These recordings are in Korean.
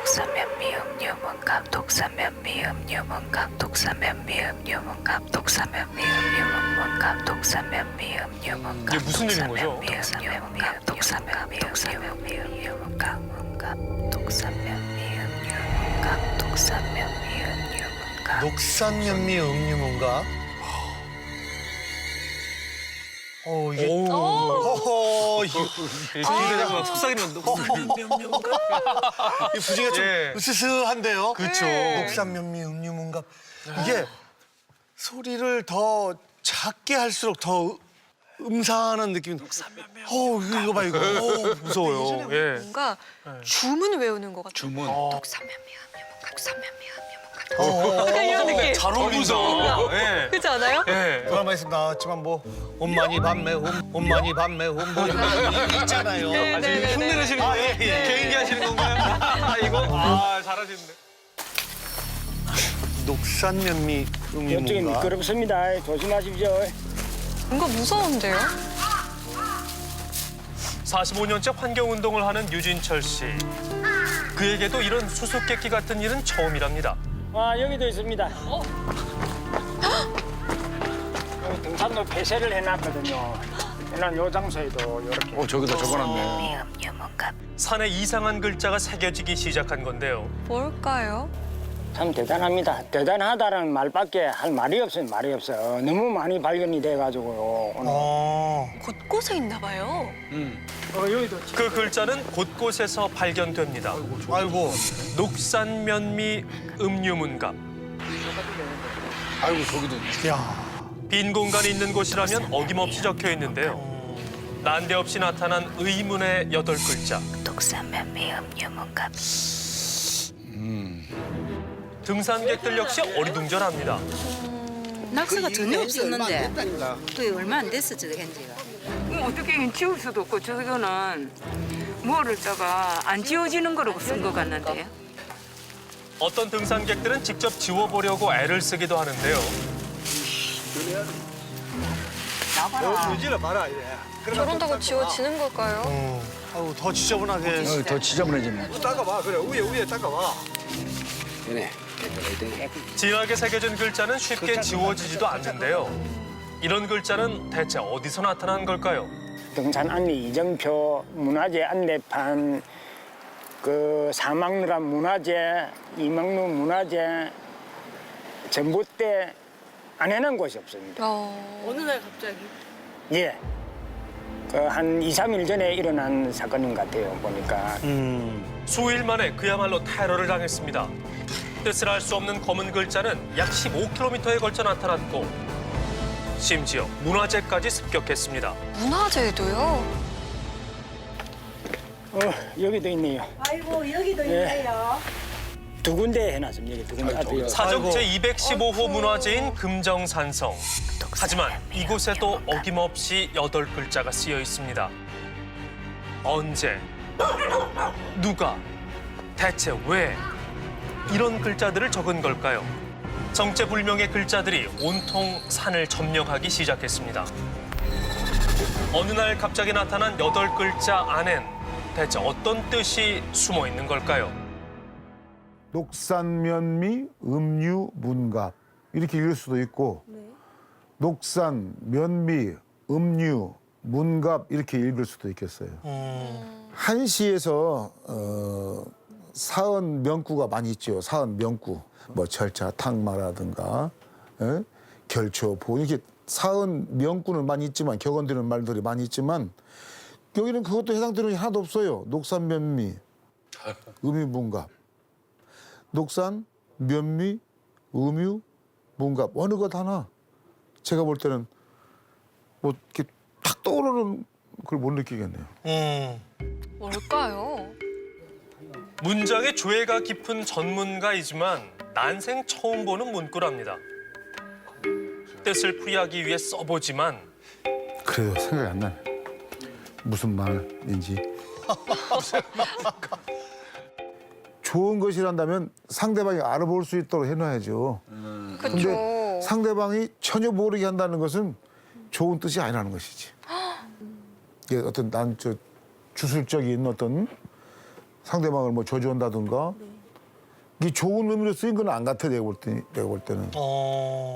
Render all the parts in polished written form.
독삼면미 음료문갑 독삼면미 음료문갑 독삼면미 음료문갑 독삼면미 음료문갑 독삼면미 음료문갑 이게 무슨 일인 거죠? 독삼면미 음료문갑 문갑 독삼면미 음료문갑 독삼면미 음료문갑 녹산면미 음료문갑. 이게 오. 허허 이게 분위기가 막 속삭이는 이 부지가 좀 예. 으스스한데요. 그렇죠. 녹산면미 음료문갑. 이게 소리를 더 작게 할수록 더 음산한 느낌이. 이거 봐 이거. 무서워요. 예. 뭔가 주문 외우는 것 같아요. 주문. 독삼면미 음료문갑 독삼면미 음료문갑 약간 이런 느낌. 잘 어울린다. 예. 그렇지 않아요? 예. 드라마에서 나왔지만 뭐 엄마니 밤매움 엄마니 밤매움 뭐 이런 거 있잖아요. 네, 네, 네, 흉내 내시는 거예요? 예, 예. 개인기 하시는 건가요? 이거? 잘하시는데. 녹산면미 이쪽에 음료문갑. 미끄럽습니다. 조심하십시오. 뭔가 무서운데요? 45년째 환경운동을 하는 유진철 씨. 그에게도 이런 수수께끼 같은 일은 처음이랍니다. 여기도 있습니다. 여기 등산로 폐쇄를 해놨거든요. 해놓은 요 장소에도 이렇게. 저기다 적어놨네. 음료문갑 산에 이상한 글자가 새겨지기 시작한 건데요. 뭘까요? 참 대단합니다. 대단하다는 말밖에 할 말이 없어요. 말이 없어. 너무 많이 발견이 돼가지고요. 오늘. 곳곳에 있나 봐요. 여기도. 그 글자는 곳곳에서 발견됩니다. 아이고. 녹산면미 음유문갑. 아이고 저기도 있네. 야. 빈 공간이 있는 곳이라면 어김없이 적혀 있는데요. 난데없이 나타난 의문의 8글자. 독삼면미 음료문갑 등산객들 역시 어리둥절합니다. 낙서가 전혀 없었는데 또 얼마 안 됐어 저 현지가. 어떻게 지울 수도 없고 저거는 뭐를 써가 안 지워지는 거라고 쓴 것 같는데요. 어떤 등산객들은 직접 지워보려고 애를 쓰기도 하는데요. 저런다고 지워지는 걸까요? 아우 더 지저분하게. 더 지저분해지네. 얘네. 진하게 새겨진 글자는 쉽게 지워지지도 않는데요. 이런 글자는 대체 어디서 나타난 걸까요? 등산 안내 이정표, 문화재 안내판, 그 사막루란 문화재, 이막루 문화재, 전봇대 안 해놓은 곳이 없습니다. 어느 날 갑자기? 예. 한 2, 3일 전에 일어난 사건인 것 같아요, 보니까. 수일 만에 그야말로 테러를 당했습니다. 뜻을 알 수 없는 검은 글자는 약 15km에 걸쳐 나타났고 심지어 문화재까지 습격했습니다. 문화재도요? 여기도 있네요. 아이고 여기도 있네요. 두 군데 해놨습니다. 여기 두 군데 앞에. 사적 제215호 문화재인 금정산성. 하지만 이곳에도 어김없이 8글자가 쓰여 있습니다. 언제, 누가, 대체 왜 이런 글자들을 적은 걸까요? 정체불명의 글자들이 온통 산을 점령하기 시작했습니다. 어느 날 갑자기 나타난 8글자 안엔 대체 어떤 뜻이 숨어 있는 걸까요? 녹산면미 음유문갑 이렇게 읽을 수도 있고 녹산, 면미, 음유, 문갑 이렇게 읽을 수도 있겠어요. 한시에서 사언 명구가 많이 있죠. 사언 명구. 뭐 철자, 탕마라든가 결초, 보 이렇게 사언 명구는 많이 있지만 격언되는 말들이 많이 있지만 여기는 그것도 해당되는 게 하나도 없어요. 녹산면미, 음유문갑. 녹산, 면미, 음유, 문갑 어느 것 하나 제가 볼 때는 뭐 이렇게 탁 떠오르는 걸 못 느끼겠네요. 뭘까요? 문장의 조예가 깊은 전문가이지만 난생 처음 보는 문구랍니다. 뜻을 풀이하기 위해 써보지만 그래도 생각이 안 나네. 무슨 말인지. 좋은 것이란다면 상대방이 알아볼 수 있도록 해놔야죠. 근데 상대방이 전혀 모르게 한다는 것은 좋은 뜻이 아니라는 것이지. 이게 어떤 난 저 주술적인 어떤 상대방을 뭐 저주한다든가 이 좋은 의미로 쓰인 건 안 같아 내가 볼 때는.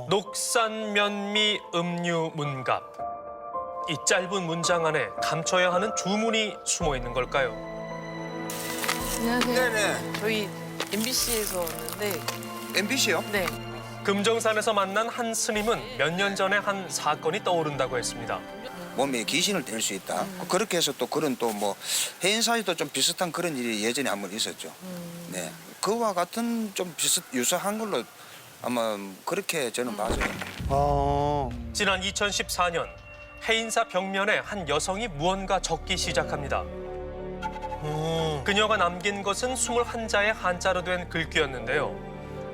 녹산면미 음유 문갑. 이 짧은 문장 안에 감춰야 하는 주문이 숨어 있는 걸까요? 안녕하세요. 네네. 저희 MBC에서 왔는데 MBC요? 네. 금정산에서 만난 한 스님은 몇 년 전에 한 사건이 떠오른다고 했습니다. 몸에 귀신을 뗄 수 있다. 그렇게 해서 또 그런 또 뭐 해인사에도 좀 비슷한 그런 일이 예전에 한 번 있었죠. 네. 그와 같은 좀 유사한 걸로 아마 그렇게 저는 봐져요. 지난 2014년 해인사 벽면에 한 여성이 무언가 적기 시작합니다. 그녀가 남긴 것은 21자의 한자로 된 글귀였는데요.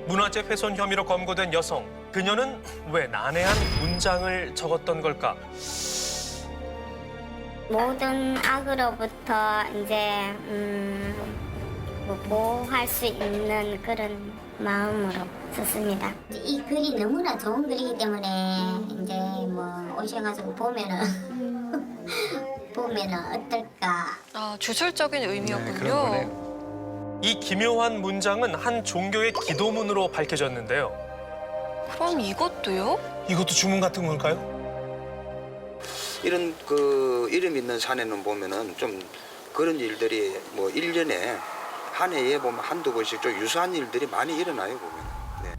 문화재 훼손 혐의로 검거된 여성, 그녀는 왜 난해한 문장을 적었던 걸까? 모든 악으로부터 이제 뭐 보호할 수 있는 그런 마음으로 썼습니다. 이 글이 너무나 좋은 글이기 때문에 이제 뭐 오셔가지고 보면은 어떨까. 아, 주술적인 의미였군요. 이 기묘한 문장은 한 종교의 기도문으로 밝혀졌는데요. 그럼 이것도요? 이것도 주문 같은 걸까요? 이런 그 이름 있는 산에는 보면은 좀 그런 일들이 뭐 1년에 한 해에 보면 한두 번씩 좀 유사한 일들이 많이 일어나요, 보면. 네.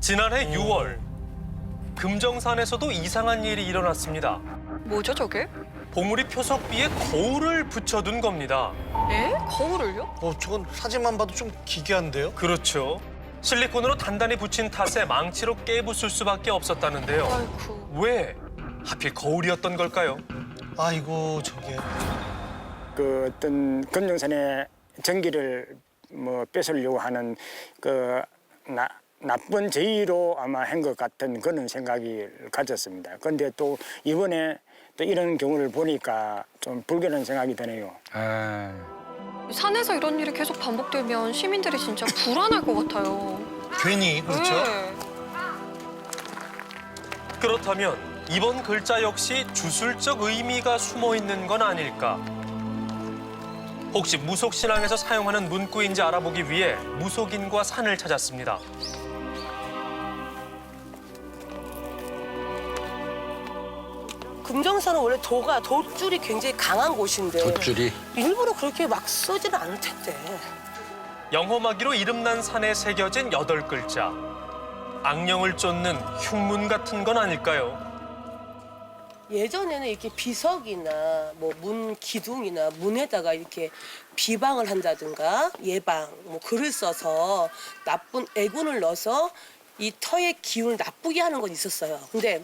지난해 6월, 금정산에서도 이상한 일이 일어났습니다. 뭐죠, 저게? 보물이 표석비에 거울을 붙여둔 겁니다. 에? 거울을요? 저건 사진만 봐도 좀 기괴한데요? 그렇죠. 실리콘으로 단단히 붙인 탓에 망치로 깨부술 수밖에 없었다는데요. 아이고. 왜 하필 거울이었던 걸까요? 아이고 저게. 그 어떤 금정산의 전기를 뭐 뺏으려고 하는 그 나쁜 제의로 아마 한 것 같은 그런 생각이 가졌습니다. 그런데 또 이번에 또 이런 경우를 보니까 좀 불길한 생각이 드네요. 산에서 이런 일이 계속 반복되면 시민들이 진짜 불안할 것 같아요. 괜히 그렇죠? 네. 그렇다면 이번 글자 역시 주술적 의미가 숨어 있는 건 아닐까? 혹시 무속신앙에서 사용하는 문구인지 알아보기 위해 무속인과 산을 찾았습니다. 금정산은 원래 돛줄이 굉장히 강한 곳인데 돗줄이? 일부러 그렇게 막 쓰지는 않을 텐데. 영험하기로 이름난 산에 새겨진 8글자. 악령을 쫓는 흉문 같은 건 아닐까요? 예전에는 이렇게 비석이나 뭐 문 기둥이나 문에다가 이렇게 비방을 한다든가 예방 뭐 글을 써서 나쁜 애군을 넣어서 이 터의 기운을 나쁘게 하는 건 있었어요. 근데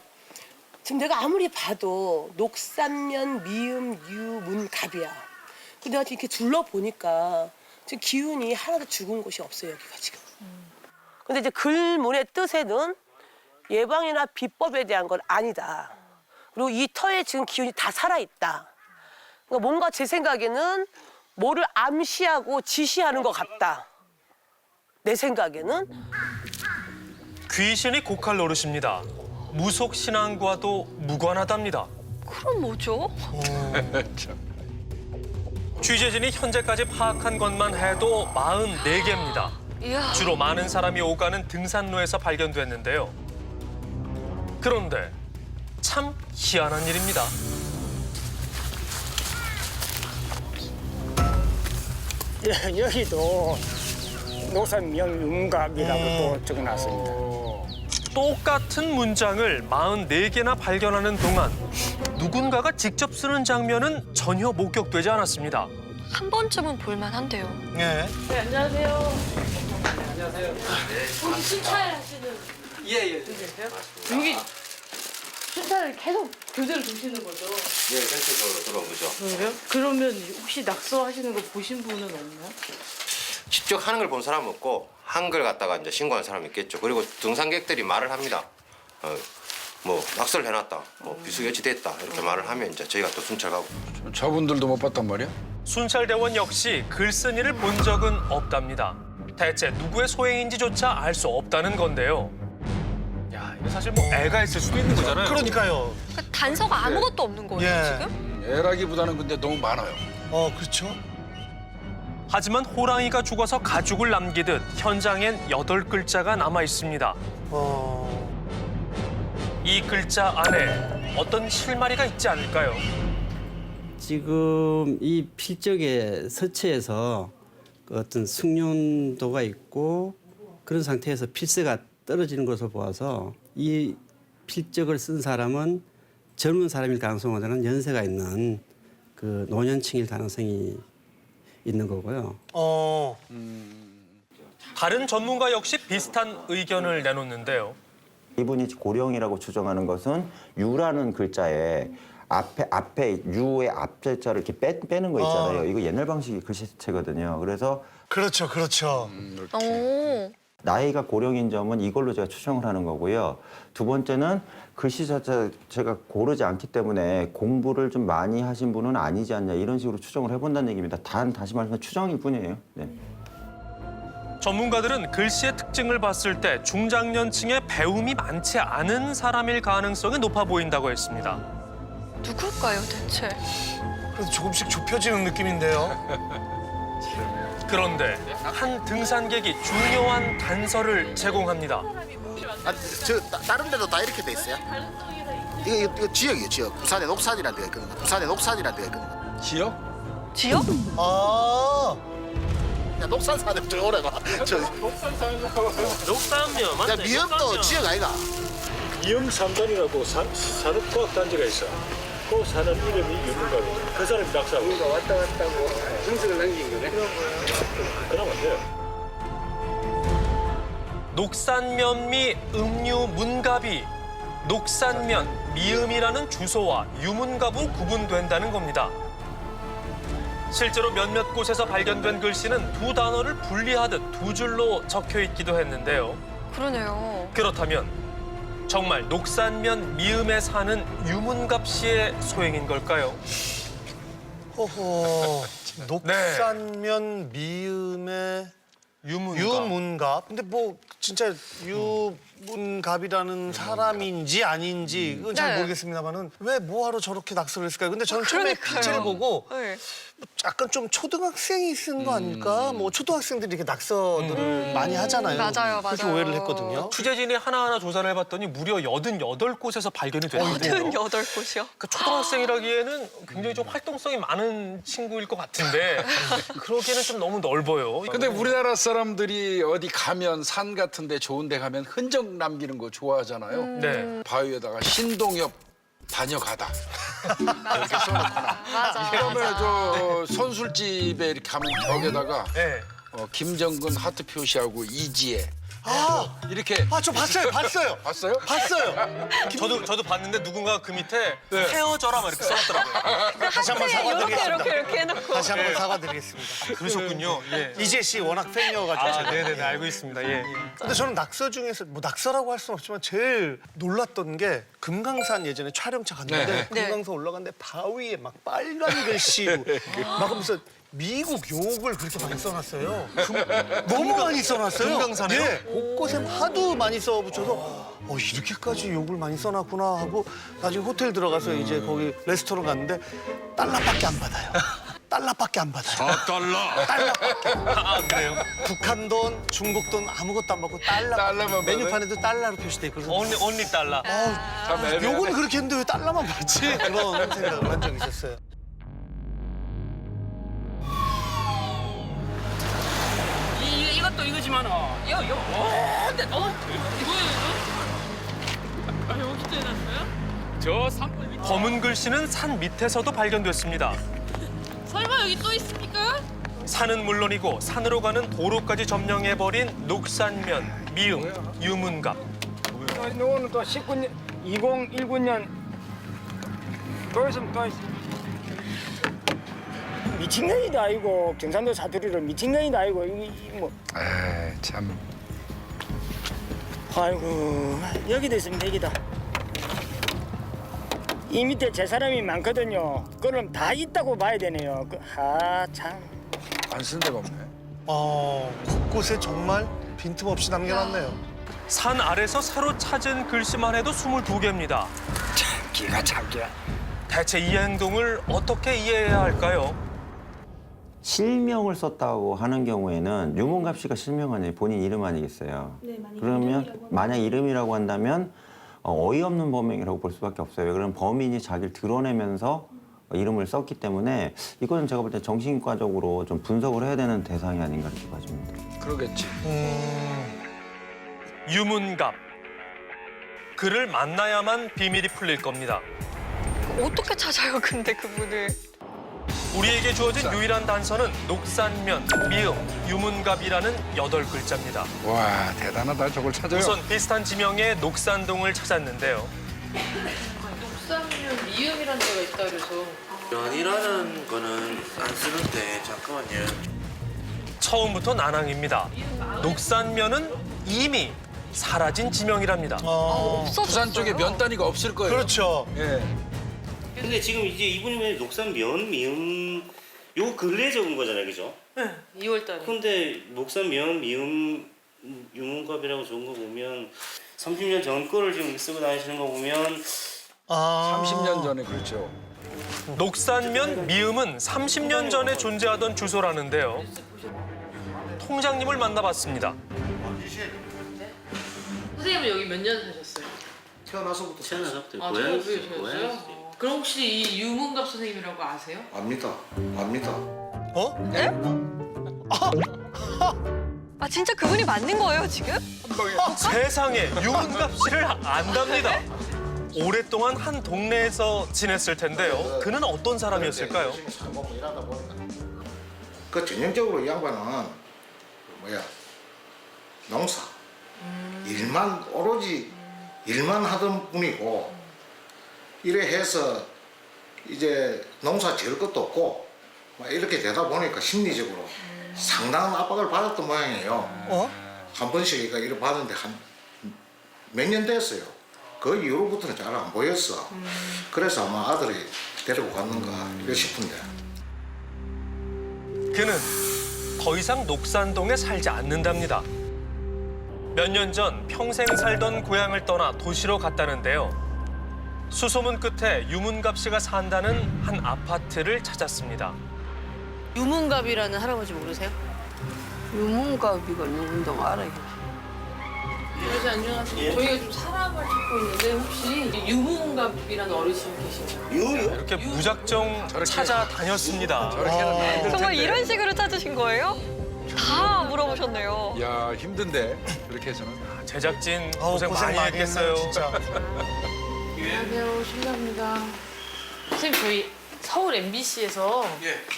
지금 내가 아무리 봐도 녹산면 미음 유 문갑이야. 근데 내가 이렇게 둘러보니까 지금 기운이 하나도 죽은 곳이 없어요, 여기가 지금. 근데 이제 글문의 뜻에는 예방이나 비법에 대한 건 아니다. 그리고 이 터에 지금 기운이 다 살아있다. 그러니까 뭔가 제 생각에는 뭐를 암시하고 지시하는 것 같다. 내 생각에는. 귀신이 고칼 노릇입니다. 무속신앙과도 무관하답니다. 그럼 뭐죠? 취재진이 현재까지 파악한 것만 해도 44개입니다. 이야. 주로 많은 사람이 오가는 등산로에서 발견됐는데요. 그런데 참 희한한 일입니다. 여기도 녹산명윤갑이라고 또 적어놨습니다. 똑같은 문장을 44개나 발견하는 동안 누군가가 직접 쓰는 장면은 전혀 목격되지 않았습니다. 한 번쯤은 볼만한데요. 네. 네, 안녕하세요. 여기 순찰 하시는 여기 순찰을 계속 교대로 두시는 거죠? 네, 그렇게 들어오죠. 그래요? 그러면 혹시 낙서하시는 거 보신 분은 없나요? 직접 하는 걸 본 사람은 없고 한글 갖다가 이제 신고한 사람이 있겠죠. 그리고 등산객들이 말을 합니다. 뭐 낙서를 해놨다, 뭐 비수기 어찌됐다 이렇게 말을 하면 이제 저희가 또 순찰 가고. 저분들도 못 봤단 말이야? 순찰대원 역시 글쓴이를 본 적은 없답니다. 대체 누구의 소행인지조차 알 수 없다는 건데요. 야, 이거 사실 뭐 애가 있을 수도 있는 거잖아요. 그러니까요. 그러니까 단서가 아무것도 없는 거예요, 예. 지금? 애라기보다는 근데 너무 많아요. 그렇죠. 하지만 호랑이가 죽어서 가죽을 남기듯 현장엔 8글자가 남아 있습니다. 이 글자 안에 어떤 실마리가 있지 않을까요? 지금 이 필적의 서체에서 그 어떤 숙련도가 있고 그런 상태에서 필세가 떨어지는 것을 보아서 이 필적을 쓴 사람은 젊은 사람일 가능성보다는 연세가 있는 그 노년층일 가능성이 있는 거고요. 다른 전문가 역시 비슷한 의견을 내놓는데요. 이분이 고령이라고 추정하는 것은 유라는 글자에 앞에 유의 앞자를 이렇게 빼는 거 있잖아요. 이거 옛날 방식의 글씨체거든요. 그래서 그렇죠. 나이가 고령인 점은 이걸로 제가 추정을 하는 거고요. 두 번째는 글씨 자체가 고르지 않기 때문에 공부를 좀 많이 하신 분은 아니지 않냐 이런 식으로 추정을 해본다는 얘기입니다. 다시 말해서 추정일 뿐이에요. 네. 전문가들은 글씨의 특징을 봤을 때 중장년층에 배움이 많지 않은 사람일 가능성이 높아 보인다고 했습니다. 누굴까요, 대체? 그래서 조금씩 좁혀지는 느낌인데요. 그런데 한 등산객이 중요한 단서를 제공합니다. 다른 데도 다 이렇게 돼 있어요? 이거 지역이에요, 지역. 부산에 녹산이라는 데가 있거든요. 부산에 녹산이라는 데가 있거든요. 지역? 지역? 야, 녹산 사는 저 오래가. 녹산면 맞네. 야, 미역도 지역 아이가? 미음 3단이라고 산업과학단지가 있어. 그 산업 이름이 유문갑이죠. 그 사람이 낙서하고. 우리가 왔다 갔다 하고 증서를 남긴 거네. 그럼 안 돼요. 녹산면미 음유 문갑이 녹산면 미음이라는 주소와 유문갑으로 구분된다는 겁니다. 실제로 몇몇 곳에서 발견된 글씨는 두 단어를 분리하듯 두 줄로 적혀 있기도 했는데요. 그러네요. 그렇다면 정말 녹산면 미음에 사는 유문갑 씨의 소행인 걸까요? 호호. 녹산면 미음의 유문갑. 근데 뭐 진짜 유문갑이라는 사람인지 아닌지 그건 잘 모르겠습니다만은 왜 뭐하러 저렇게 낙서를 했을까요? 근데 저는 처음에 글자를 보고 약간 좀 초등학생이 쓴 거 아닐까? 뭐 초등학생들이 이렇게 낙서들을 많이 하잖아요. 맞아요. 그렇게 오해를 했거든요. 취재진이 하나하나 조사를 해봤더니 무려 88곳에서 발견이 됐거든요. 88곳이요? 그러니까 초등학생이라기에는 굉장히 좀 활동성이 많은 친구일 것 같은데 그러기에는 좀 너무 넓어요. 근데 우리나라 사람들이 어디 가면 산 같은 데 좋은 데 가면 흔적 남기는 거 좋아하잖아요. 네. 바위에다가 신동엽 다녀가다 이렇게 써놓거나 맞아. 그다음에 저 선술집에 이렇게 가면 벽에다가 네. 김정근 하트 표시하고 이지혜 이렇게 저 봤어요. 봤어요? 봤어요. 저도 봤는데 누군가 그 밑에 헤어져라 막 이렇게 써놨더라고요. 다시 한번 사과드리겠습니다. 이렇게 해놓고. 다시 한번 사과드리겠습니다. 그러셨군요. 예. 이재 씨 워낙 팬이어가지고. 네네네 알고 있습니다. 예. 근데 저는 낙서 중에서 뭐 낙서라고 할 수는 없지만 제일 놀랐던 게 금강산 예전에 촬영차 갔는데 금강산 올라갔는데 바위에 막 빨간 글씨로 막 하면서 미국 욕을 그렇게 많이 써놨어요. 너무 많이 써놨어요. 금강산에요? 네. 곳곳에 하도 많이 써붙여서 이렇게까지 욕을 많이 써놨구나 하고 나중에 호텔 들어가서 이제 거기 레스토랑 갔는데 달러밖에 안 받아요. 달러밖에 안 받아요. 달러밖에. 그래요? 북한 돈, 중국 돈 아무것도 안 받고 달러만 메뉴판에도 달러로 표시돼 있거든요. only 달러. 요건 그렇게 했는데 왜 달러만 받지? 그런 생각을 한 적이 있었어요. 이것도 이거지만 이거 근데 너 이거예요? 여기도 해놨어요? 저 검은 글씨는 산 밑에서도 발견됐습니다. 설마 여기 또 있습니까? 산은 물론이고 산으로 가는 도로까지 점령해버린 녹산면, 미음, 유문갑. 이거는 또 2019년 또 있으면 또 있어. 미친년이도 아니고 경상도 사투리로 미친년이도 아니고 뭐. 참. 아이고 여기도 있으면 여기다. 이 밑에 제 사람이 많거든요. 그럼 다 있다고 봐야 되네요. 참. 안 쓴 데가 없네. 곳곳에 정말 빈틈없이 남겨놨네요. 산 아래서 새로 찾은 글씨만 해도 22개입니다. 기가 참기야. 대체 이 행동을 어떻게 이해해야 할까요? 실명을 썼다고 하는 경우에는 유문갑 씨가 실명하는 본인 이름 아니겠어요? 네, 만약 그러면 이름이라고 만약 이름이라고 한다면 어이없는 범행이라고 볼 수밖에 없어요. 왜 그러면 범인이 자기를 드러내면서 이름을 썼기 때문에 이거는 제가 볼 때 정신과적으로 좀 분석을 해야 되는 대상이 아닌가 이렇게 봐집니다. 그러겠지. 유문갑. 그를 만나야만 비밀이 풀릴 겁니다. 어떻게 찾아요, 근데 그분을? 우리에게 주어진 유일한 단서는 녹산면, 미음, 유문갑이라는 8글자입니다. 와, 대단하다. 저걸 찾아요. 우선 비슷한 지명의 녹산동을 찾았는데요. 녹산면 미음이라는 데가 있다 그래서. 면이라는 거는 안 쓰는데 잠깐만요. 처음부터 난항입니다. 녹산면은 이미 사라진 지명이랍니다. 부산 쪽에 면 단위가 없을 거예요. 그렇죠. 예. 근데 지금 이제 이분이 녹산 면 미음 요 근래 적은 거잖아요, 그죠? 네. 2월달에. 근데 녹산 면 미음 유문갑이라고 적은 거 보면 30년 전 거를 지금 쓰고 다니시는 거 보면 30년 전에 그렇죠. 녹산면 미음은 30년 전에 존재하던 주소라는데요. 통장님을 만나봤습니다. 선생님은 여기 몇 년 사셨어요? 태어나서부터 아, 고향이 저기 사셨어요? 그럼 혹시 이 유문갑 선생님이라고 아세요? 압니다. 어? 네? 아, 진짜 그분이 맞는 거예요, 지금? 세상에 유문갑 씨를 안답니다. 오랫동안 한 동네에서 지냈을 텐데요. 그는 어떤 사람이었을까요? 그 전형적으로 이 양반은 농사 일만 오로지 일만 하던 분이고 이래 해서 이제 농사 지을 것도 없고 막 이렇게 되다 보니까 심리적으로 상당한 압박을 받았던 모양이에요. 한 번씩 이렇게 받았는데 한 몇 년 됐어요. 그 이후로부터는 잘 안 보였어. 그래서 아마 아들이 데리고 갔는가 이래 싶은데. 그는 더 이상 녹산동에 살지 않는답니다. 몇 년 전 평생 살던 고향을 떠나 도시로 갔다는데요. 수소문 끝에 유문갑 씨가 산다는 한 아파트를 찾았습니다. 유문갑이라는 할아버지 모르세요? 유문갑이가 누군지 알아요. 아버지 안녕하세요. 저희가 좀 사람을 찾고 있는데 혹시 유문갑이라는 어르신 계신가요? 이렇게 무작정 찾아다녔습니다. 정말 이런 식으로 찾으신 거예요? 다 물어보셨네요. 야, 힘든데 그렇게 해서는. 제작진 고생 많이 했겠어요. 진짜. 안녕하세요. 실례합니다. 선생님 저희 서울 MBC에서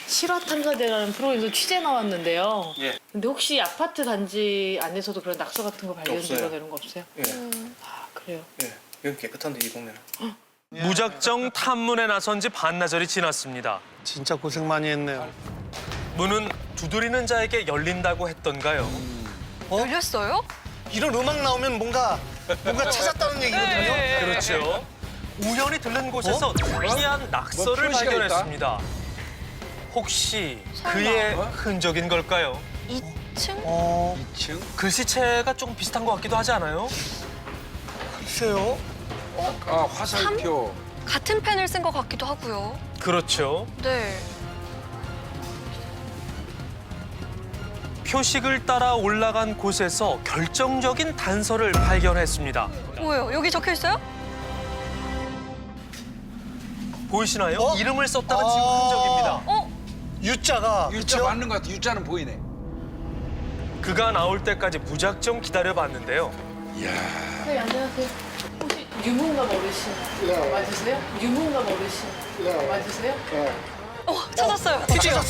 실화탐사대라는 프로그램에서 취재 나왔는데요. 근데 혹시 아파트 단지 안에서도 그런 낙서 같은 거 발견되거나 이런 거 없어요? 아 그래요? 여기 깨끗한데 이 동네는. 무작정 탐문에 나선 지 반나절이 지났습니다. 진짜 고생 많이 했네요. 문은 두드리는 자에게 열린다고 했던가요? 열렸어요? 이런 음악 나오면 뭔가 찾았다는 얘기거든요. 그렇죠. 우연히 들른 곳에서 특이한 낙서를 표시가 발견했습니다. 혹시 그의 흔적인 걸까요? 2층? 2층? 글씨체가 조금 비슷한 것 같기도 하지 않아요? 글쎄요. 아, 화살표. 같은 펜을 쓴 것 같기도 하고요. 그렇죠. 네. 표식을 따라 올라간 곳에서 결정적인 단서를 발견했습니다. 뭐예요? 여기 적혀 있어요? 보이시나요? 이름을 썼다는 지금 흔적입니다. U자가 U자 맞는 것 같아. U자는 보이네. 그가 나올 때까지 무작정 기다려봤는데요. 네 안녕하세요. 혹시 유문갑 어르신 맞으세요? 유문갑 어르신 맞으세요? 찾았어요. 드디어.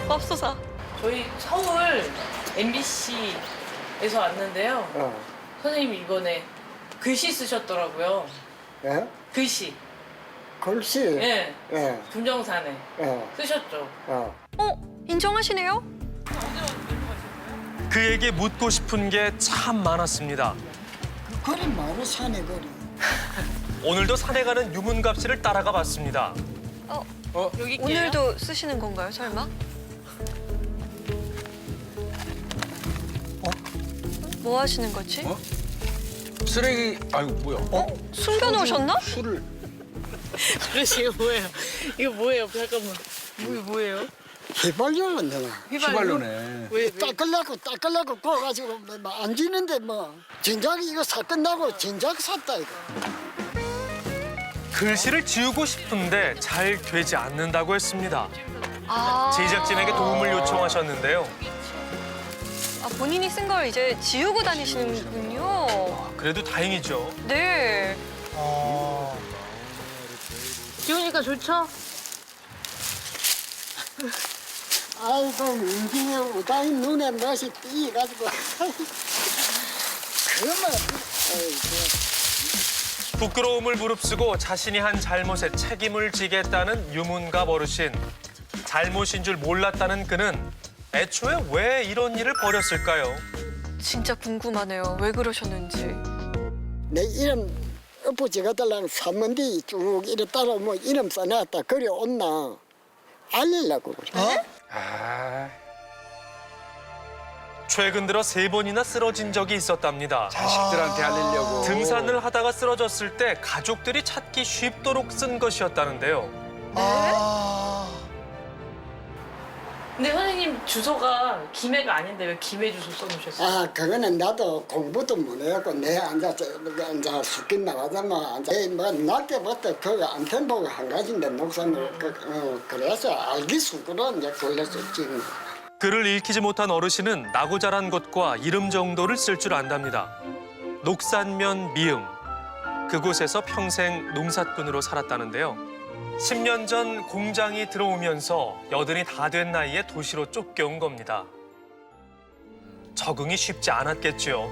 맙소사. 저희 서울 MBC에서 왔는데요. 선생님 이번에 글씨 쓰셨더라고요. 예? 글씨. 글씨. 예. 예. 분정산에 쓰셨죠. 인정하시네요? 그에게 묻고 싶은 게 참 많았습니다. 거리 마루 산에 거리. 오늘도 산에 가는 유문갑 씨를 따라가 봤습니다. 여기 오늘도 쓰시는 건가요, 설마? 뭐 하시는 거지? 쓰레기. 아유 뭐야? 숨겨놓으셨나? 술을. 아저씨 이거 뭐예요? 이거 뭐예요? 잠깐만. 이거 뭐예요? 휘발유로 내가. 휘발유네. 닦으려고 구워가지고 안 지는데 뭐 진작 이거 사 끝나고 진작 샀다 이거. 글씨를 지우고 싶은데 잘 되지 않는다고 했습니다. 아. 제작진에게 도움을 요청하셨는데요. 아, 본인이 쓴 걸 이제 지우고 다니시는군요. 그래도 다행이죠. 네. 지우니까 좋죠? 아이고 민기의 우다이 눈에 멋이 띄가지고 그만. 부끄러움을 무릅쓰고 자신이 한 잘못에 책임을 지겠다는 유문갑 어르신. 잘못인 줄 몰랐다는 그는 애초에 왜 이런 일을 벌였을까요? 진짜 궁금하네요. 왜 그러셨는지. 내 이름 엎어지거들랑 산문디 쭉 이래 따라 뭐 이름 써놨다 그려온나 알리려고. 최근 들어 3번이나 쓰러진 적이 있었답니다. 자식들한테 알리려고. 등산을 하다가 쓰러졌을 때 가족들이 찾기 쉽도록 쓴 것이었다는데요. 근데 선생님 주소가 김해가 아닌데 왜 김해 주소 써놓으셨어요? 아 그거는 나도 공부도 못해갖고 내 앉아서 학교 나가자마 앉아 뭐 낮게부터 그 안텐 보고 한 가지인데 녹산을 그래서 알기 수그러 이제 걸렸었지. 글을 읽히지 못한 어르신은 나고 자란 곳과 이름 정도를 쓸 줄 안답니다. 녹산면 미음. 그곳에서 평생 농사꾼으로 살았다는데요. 10년 전 공장이 들어오면서 80이 다 된 나이에 도시로 쫓겨온 겁니다. 적응이 쉽지 않았겠죠.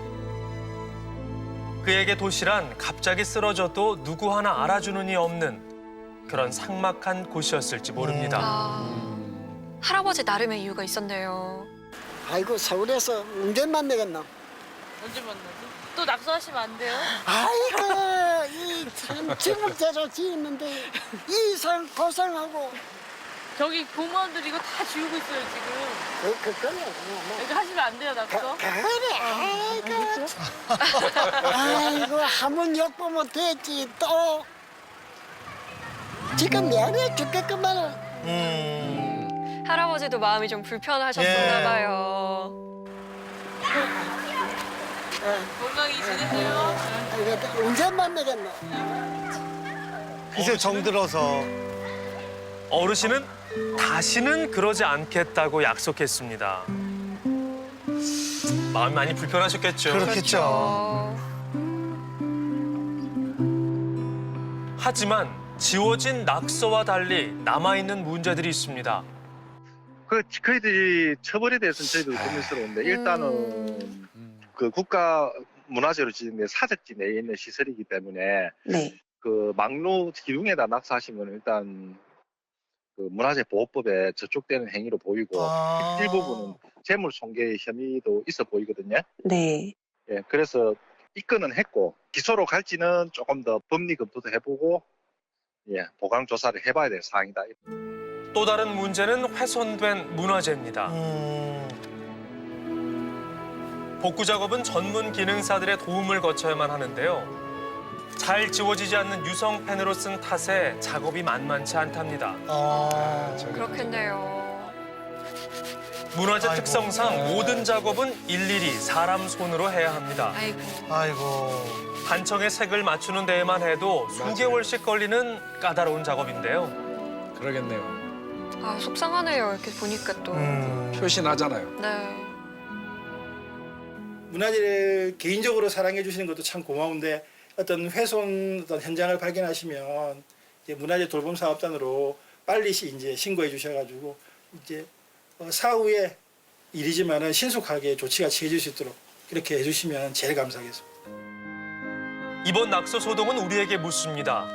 그에게 도시란 갑자기 쓰러져도 누구 하나 알아주는 이 없는 그런 삭막한 곳이었을지 모릅니다. 할아버지 나름의 이유가 있었네요. 아이고 서울에서 언제 만나겠나. 언제 만나지? 또 낙서하시면 안 돼요? 아이고 이참 지목대로 지었는데 이상 고생하고. 저기 공무원들 이거 다 지우고 있어요 지금. 그거는 이거 하시면 안 돼요 낙서? 그래 아이고 한번 욕보면 됐지 또 지금 미안해 죽겠구만. 할아버지도 마음이 좀 불편하셨었나 봐요. 건강히 지내세요. 언제 만나겠나. 글쎄 정들어서. 어르신은 다시는 그러지 않겠다고 약속했습니다. 마음이 많이 불편하셨겠죠. 그렇겠죠. 하지만 지워진 낙서와 달리 남아있는 문제들이 있습니다. 저희들이 처벌에 대해서는 저희도 고민스러운데 일단은 그 국가 문화재로 지정된 사적지 내에 있는 시설이기 때문에 그 막루 기둥에다 낙서하시면 일단 그 문화재보호법에 저촉되는 행위로 보이고 일부분은 재물 손괴 혐의도 있어 보이거든요. 네. 예, 그래서 입건은 했고 기소로 갈지는 조금 더 법리 검토도 해보고 보강 조사를 해봐야 될 사항이다. 또 다른 문제는 훼손된 문화재입니다. 복구 작업은 전문 기능사들의 도움을 거쳐야만 하는데요. 잘 지워지지 않는 유성펜으로 쓴 탓에 작업이 만만치 않답니다. 그렇겠네요. 문화재 특성상 모든 작업은 일일이 사람 손으로 해야 합니다. 아이고. 단청의 색을 맞추는 데에만 해도 수개월씩 걸리는 까다로운 작업인데요. 그러겠네요. 아 속상하네요. 이렇게 보니까 또. 표시나잖아요. 네. 문화재를 개인적으로 사랑해 주시는 것도 참 고마운데 어떤 훼손 어떤 현장을 발견하시면 이제 문화재 돌봄 사업단으로 빨리 이제 신고해 주셔가지고 이제 사후에 일이지만은 신속하게 조치가 취해질 수 있도록 이렇게 해주시면 제일 감사하겠습니다. 이번 낙서 소동은 우리에게 묻습니다.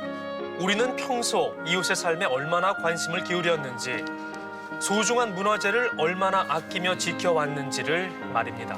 우리는 평소 이웃의 삶에 얼마나 관심을 기울였는지, 소중한 문화재를 얼마나 아끼며 지켜왔는지를 말입니다.